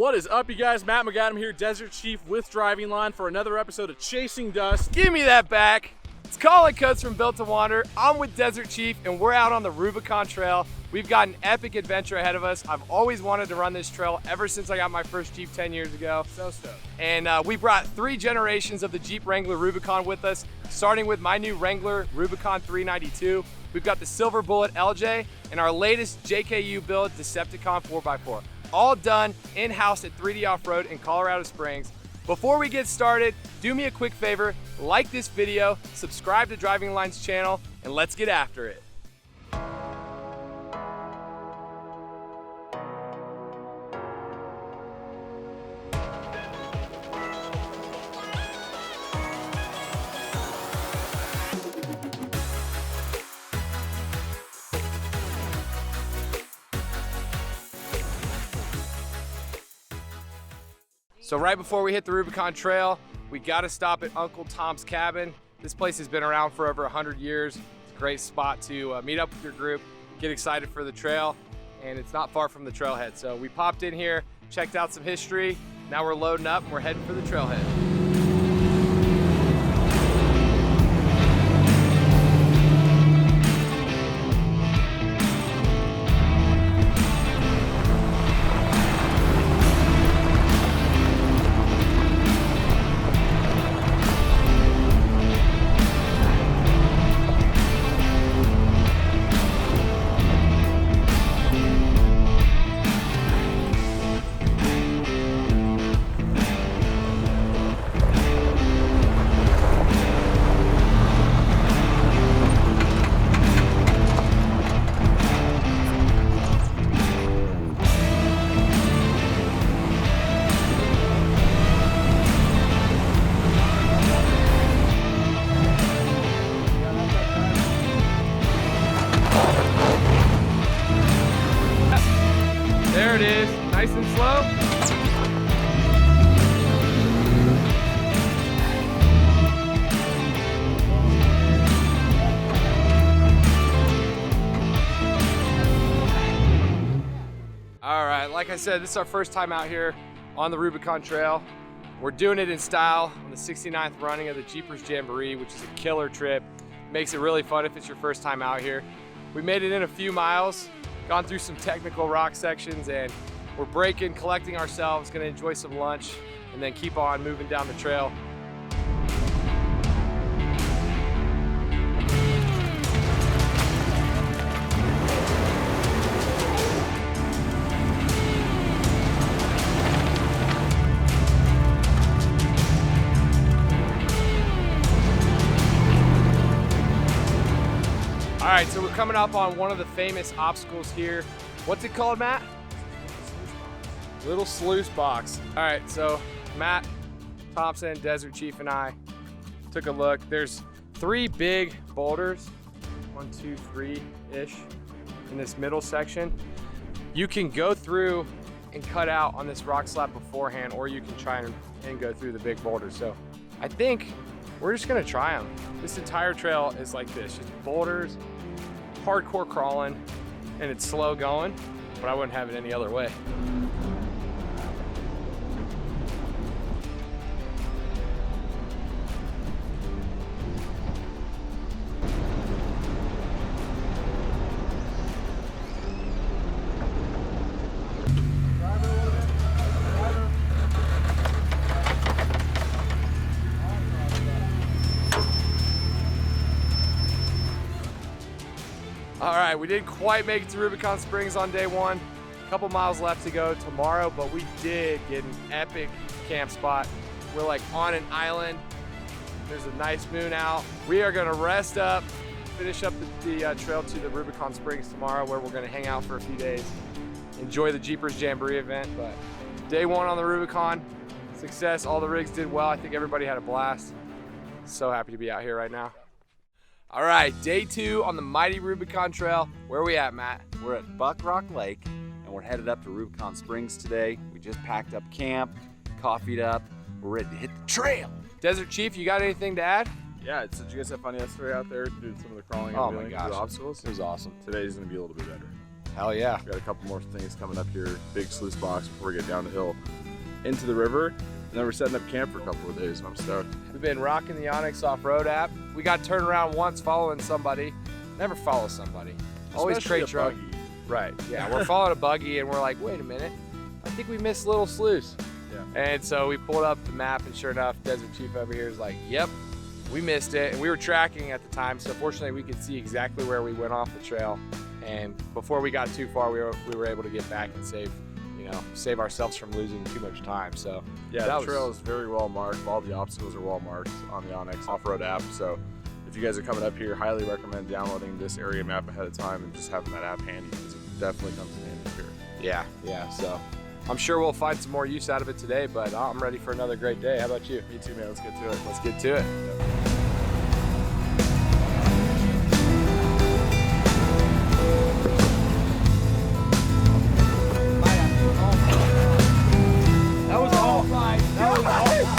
What is up, you guys? Matt McAdam here, Desert Chief with Driving Line for another episode of Chasing Dust. Give me that back. It's Colin Coates from Built2Wander. I'm with Desert Chief and we're out on the Rubicon Trail. We've got an epic adventure ahead of us. I've always wanted to run this trail ever since I got my first Jeep 10 years ago. So stoked. And we brought 3 generations of the Jeep Wrangler Rubicon with us, starting with my new Wrangler Rubicon 392. We've got the Silver Bullet LJ and our latest JKU build, Decepticon 4x4. All done in-house at 3D Off-Road in Colorado Springs. Before we get started, do me a quick favor, like this video, subscribe to Driving Line's channel, and let's get after it. So right before we hit the Rubicon Trail, we gotta stop at Uncle Tom's Cabin. This place has been around for over 100 years. It's a great spot to meet up with your group, get excited for the trail, and it's not far from the trailhead. So we popped in here, checked out some history. Now we're loading up and we're heading for the trailhead. There it is, nice and slow. All right, like I said, this is our first time out here on the Rubicon Trail. We're doing it in style on the 69th running of the Jeepers Jamboree, which is a killer trip. Makes it really fun if it's your first time out here. We made it in a few miles, gone through some technical rock sections, and we're braking, collecting ourselves, gonna enjoy some lunch, and then keep on moving down the trail. All right, so we're coming up on one of the famous obstacles here. What's it called, Matt? Little Sluice Box. All right, so Matt Thompson, Desert Chief, and I took a look. There's 3 big boulders, 1, 2, 3-ish in this middle section. You can go through and cut out on this rock slab beforehand, or you can try and go through the big boulders. So I think we're just gonna try them. This entire trail is like this, just boulders, hardcore crawling, and it's slow going, but I wouldn't have it any other way. All right, we didn't quite make it to Rubicon Springs on day 1. A couple miles left to go tomorrow, but we did get an epic camp spot. We're like on an island. There's a nice moon out. We are gonna rest up, finish up the trail to the Rubicon Springs tomorrow, where we're gonna hang out for a few days, enjoy the Jeepers Jamboree event. But day 1 on the Rubicon, success, all the rigs did well. I think everybody had a blast. So happy to be out here right now. All right, day 2 on the mighty Rubicon Trail. Where are we at, Matt? We're at Buck Rock Lake, and we're headed up to Rubicon Springs today. We just packed up camp, coffeeed up. We're ready to hit the trail. Desert Chief, you got anything to add? Yeah, did you guys have fun yesterday out there doing some of the crawling Oh and my doing gosh, the obstacles? it was awesome. Today's gonna be a little bit better. Hell yeah. We got a couple more things coming up here, big sluice box before we get down the hill into the river. And then we're setting up camp for a couple of days, and I'm stoked. We've been rocking the Onyx off-road app. We got turned around once following somebody. Never follow somebody. Always Especially trade a truck. buggy. Right, yeah, we're following a buggy and we're like, wait a minute, I think we missed Little Sluice. Yeah. And so we pulled up the map, and sure enough, Desert Chief over here is like, yep, we missed it. And we were tracking at the time, so fortunately we could see exactly where we went off the trail. And before we got too far, we were able to get back and save ourselves from losing too much time. So yeah, the trail is very well marked. All the obstacles are well marked on the Onyx off-road app. So if you guys are coming up here, highly recommend downloading this area map ahead of time and just having that app handy, because it definitely comes in handy here. Yeah, so I'm sure we'll find some more use out of it today, but I'm ready for another great day. How about you? Me too, man. Let's get to it. Let's get to it. That was all. That was all.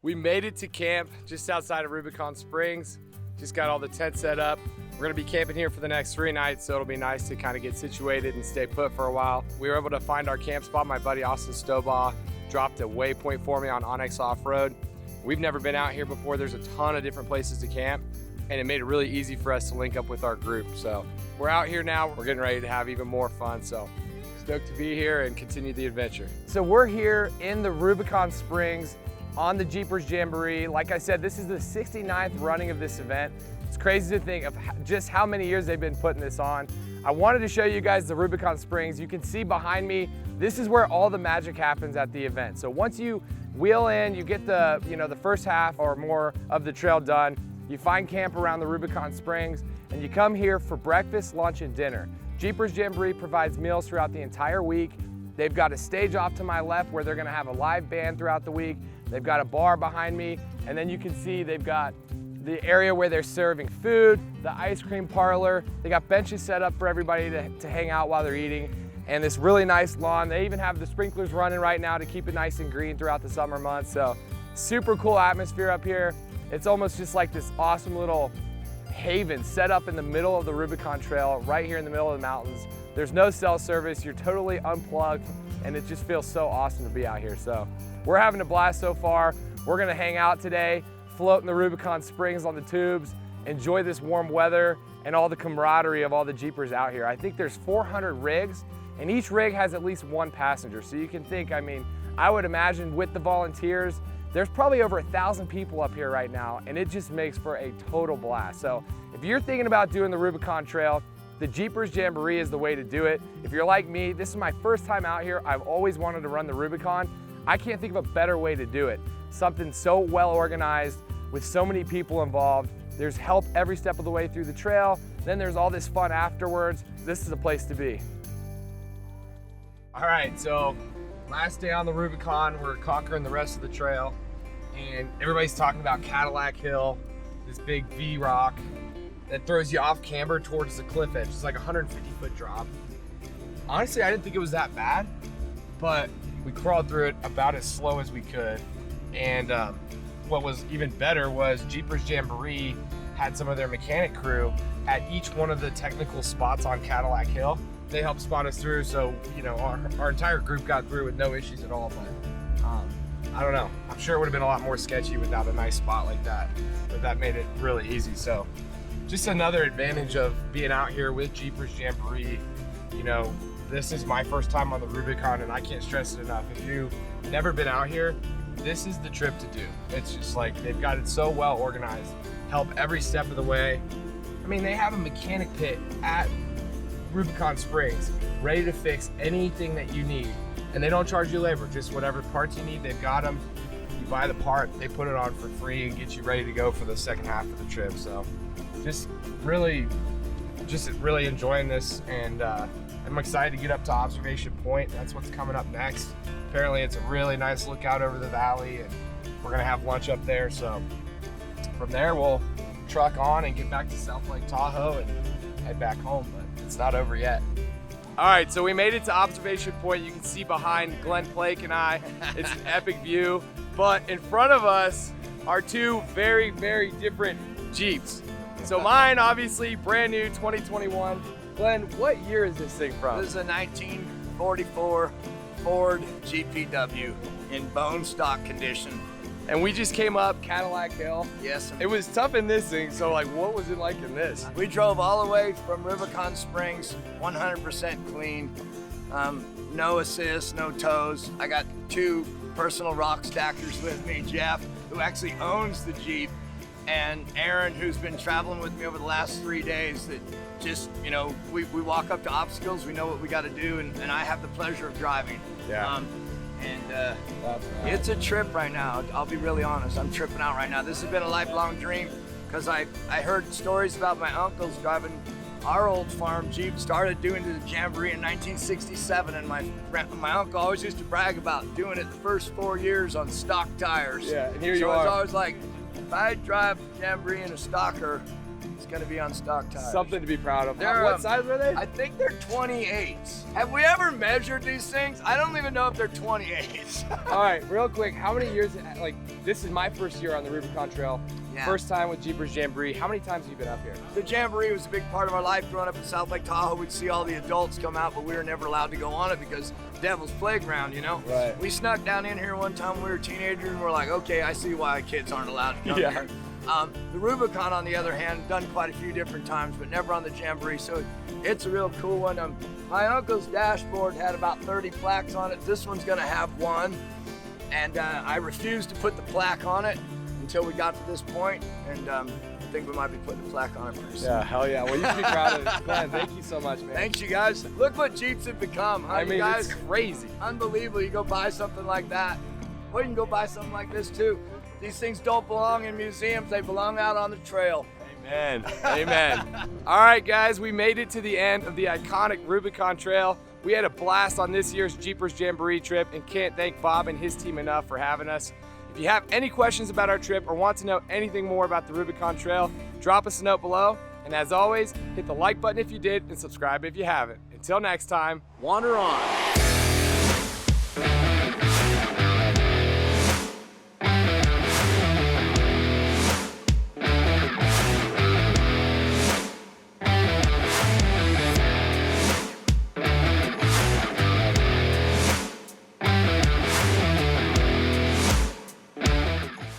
We made it to camp just outside of Rubicon Springs. Just got all the tent set up. We're gonna be camping here for the next 3 nights, so it'll be nice to kind of get situated and stay put for a while. We were able to find our camp spot. My buddy Austin Stobaugh dropped a waypoint for me on Onyx Off-Road. We've never been out here before. There's a ton of different places to camp, and it made it really easy for us to link up with our group. So we're out here now. We're getting ready to have even more fun. So stoked to be here and continue the adventure. So we're here in the Rubicon Springs on the Jeepers Jamboree. Like I said, this is the 69th running of this event. It's crazy to think of just how many years they've been putting this on. I wanted to show you guys the Rubicon Springs. You can see behind me, this is where all the magic happens at the event. So once you wheel in, you get the first half or more of the trail done, you find camp around the Rubicon Springs, and you come here for breakfast, lunch, and dinner. Jeepers Jamboree provides meals throughout the entire week. They've got a stage off to my left where they're gonna have a live band throughout the week. They've got a bar behind me, and then you can see they've got the area where they're serving food, the ice cream parlor. They got benches set up for everybody to hang out while they're eating, and this really nice lawn. They even have the sprinklers running right now to keep it nice and green throughout the summer months. So super cool atmosphere up here. It's almost just like this awesome little haven set up in the middle of the Rubicon Trail, right here in the middle of the mountains. There's no cell service, you're totally unplugged, and it just feels so awesome to be out here. So we're having a blast so far. We're gonna hang out today, float in the Rubicon Springs on the tubes, enjoy this warm weather and all the camaraderie of all the Jeepers out here. I think there's 400 rigs, and each rig has at least 1 passenger. So you can think, I mean, I would imagine with the volunteers, there's probably over 1,000 people up here right now, and it just makes for a total blast. So if you're thinking about doing the Rubicon Trail, the Jeepers Jamboree is the way to do it. If you're like me, this is my first time out here. I've always wanted to run the Rubicon. I can't think of a better way to do it. Something so well organized with so many people involved. There's help every step of the way through the trail. Then there's all this fun afterwards. This is the place to be. All right, so last day on the Rubicon, we're conquering the rest of the trail, and everybody's talking about Cadillac Hill, this big V rock that throws you off camber towards the cliff edge. It's like a 150-foot drop. Honestly, I didn't think it was that bad, but we crawled through it about as slow as we could. And what was even better was Jeepers Jamboree had some of their mechanic crew at each one of the technical spots on Cadillac Hill. They helped spot us through, so our entire group got through with no issues at all. But I don't know, I'm sure it would have been a lot more sketchy without a nice spot like that, but that made it really easy. So just another advantage of being out here with Jeepers Jamboree. This is my first time on the Rubicon, and I can't stress it enough. If you've never been out here, this is the trip to do. It's just like, they've got it so well organized, help every step of the way. I mean, they have a mechanic pit at Rubicon Springs, ready to fix anything that you need. And they don't charge you labor, just whatever parts you need, they've got them. You buy the part, they put it on for free and get you ready to go for the second half of the trip. So just really enjoying this, and I'm excited to get up to Observation Point. That's what's coming up next. Apparently it's a really nice lookout over the valley, and we're gonna have lunch up there. So from there we'll truck on and get back to South Lake Tahoe and head back home, but it's not over yet. All right, so we made it to Observation Point. You can see behind Glenn Blake and I, it's an epic view. But in front of us are two very, very different Jeeps. So mine, obviously, brand new 2021. Glenn, what year is this thing from? This is a 1944 Ford GPW in bone stock condition. And we just came up Cadillac Hill. Yes. It was tough in this thing, so like, what was it like in this? We drove all the way from Rubicon Springs, 100% clean. No assists, no tows. I got two personal rock stackers with me, Jeff, who actually owns the Jeep, and Aaron, who's been traveling with me over the last 3 days. That just, you know, we walk up to obstacles, we know what we got to do, and I have the pleasure of driving. Yeah. It's a trip right now. I'll be really honest. I'm tripping out right now. This has been a lifelong dream, because I heard stories about my uncles driving our old farm Jeep, started doing the Jamboree in 1967, and my uncle always used to brag about doing it the first 4 years on stock tires. Yeah, and here you So are. I was always like, if I drive Jamboree in a stocker, it's gonna be on stock tires. Something to be proud of. They're, What size were they? I think they're 28s. Have we ever measured these things? I don't even know if they're 28s. All right, real quick, how many years, like, this is my first year on the Rubicon Trail. Yeah. First time with Jeepers Jamboree. How many times have you been up here? The Jamboree was a big part of our life growing up in South Lake Tahoe. We'd see all the adults come out, but we were never allowed to go on it because Devil's Playground, you know? Right. We snuck down in here one time when we were teenagers, and we're like, okay, I see why kids aren't allowed to come Yeah. here. The Rubicon, on the other hand, done quite a few different times, but never on the Jamboree, so it's a real cool one. My uncle's dashboard had about 30 plaques on it. This one's gonna have one, and I refused to put the plaque on it until we got to this point, and I think we might be putting a plaque on it pretty soon. Yeah, hell yeah. Well, you should be proud of it. Glenn, thank you so much, man. Thanks, you guys. Look what Jeeps have become, huh, I mean, you guys? it's crazy. Unbelievable. You go buy something like that. Or you can go buy something like this, too. These things don't belong in museums. They belong out on the trail. Amen. Amen. All right, guys, we made it to the end of the iconic Rubicon Trail. We had a blast on this year's Jeepers Jamboree trip, and can't thank Bob and his team enough for having us. If you have any questions about our trip or want to know anything more about the Rubicon Trail, drop us a note below. And as always, hit the like button if you did and subscribe if you haven't. Until next time, wander on.